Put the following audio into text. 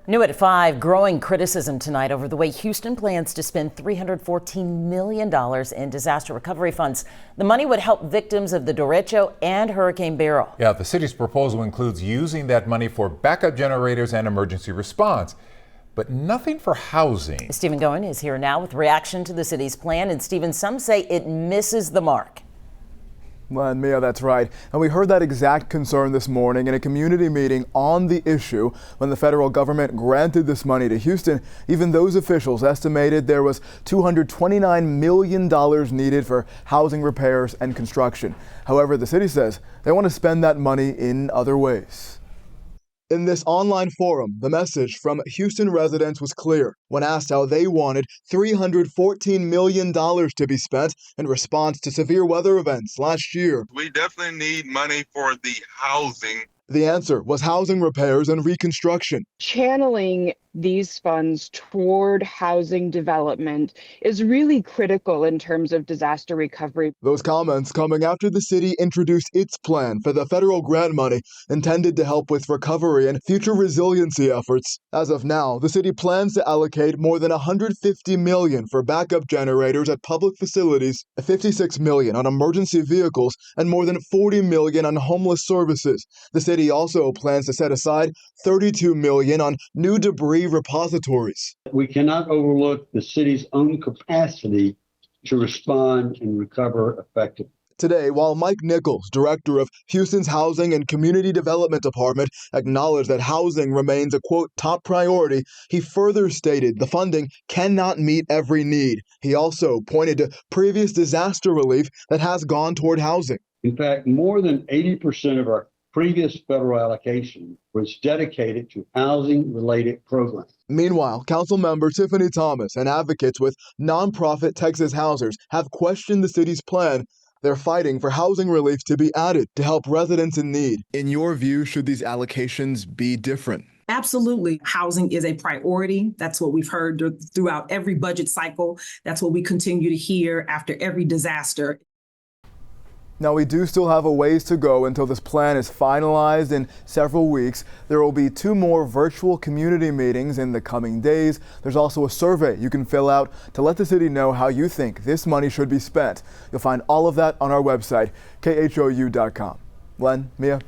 New at 5, growing criticism tonight over the way Houston plans to spend $314 million in disaster recovery funds. The money would help victims of the derecho and Hurricane Beryl. Yeah, the city's proposal includes using that money for backup generators and emergency response, but nothing for housing. Stephen Goen is here now with reaction to the city's plan. And Stephen, some say it misses the mark. Well, and Mia, that's right. And we heard that exact concern this morning in a community meeting on the issue when the federal government granted this money to Houston. Even those officials estimated there was $229 million needed for housing repairs and construction. However, the city says they want to spend that money in other ways. In this online forum, the message from Houston residents was clear when asked how they wanted $314 million to be spent in response to severe weather events last year. We definitely need money for the housing. The answer was housing repairs and reconstruction. Channeling these funds toward housing development is really critical in terms of disaster recovery. Those comments coming after the city introduced its plan for the federal grant money intended to help with recovery and future resiliency efforts. As of now, the city plans to allocate more than $150 million for backup generators at public facilities, $56 million on emergency vehicles, and more than $40 million on homeless services. The city also plans to set aside $32 million on new debris repositories. We cannot overlook the city's own capacity to respond and recover effectively. Today, while Mike Nichols, director of Houston's Housing and Community Development Department, acknowledged that housing remains a, quote, top priority, he further stated the funding cannot meet every need. He also pointed to previous disaster relief that has gone toward housing. In fact, more than 80% of our previous federal allocation was dedicated to housing-related programs. Meanwhile, council member Tiffany Thomas and advocates with nonprofit Texas Housers have questioned the city's plan. They're fighting for housing relief to be added to help residents in need. In your view, should these allocations be different? Absolutely. Housing is a priority. That's what we've heard throughout every budget cycle. That's what we continue to hear after every disaster. Now, we do still have a ways to go until this plan is finalized in several weeks. There will be 2 more virtual community meetings in the coming days. There's also a survey you can fill out to let the city know how you think this money should be spent. You'll find all of that on our website, khou.com. Len, Mia.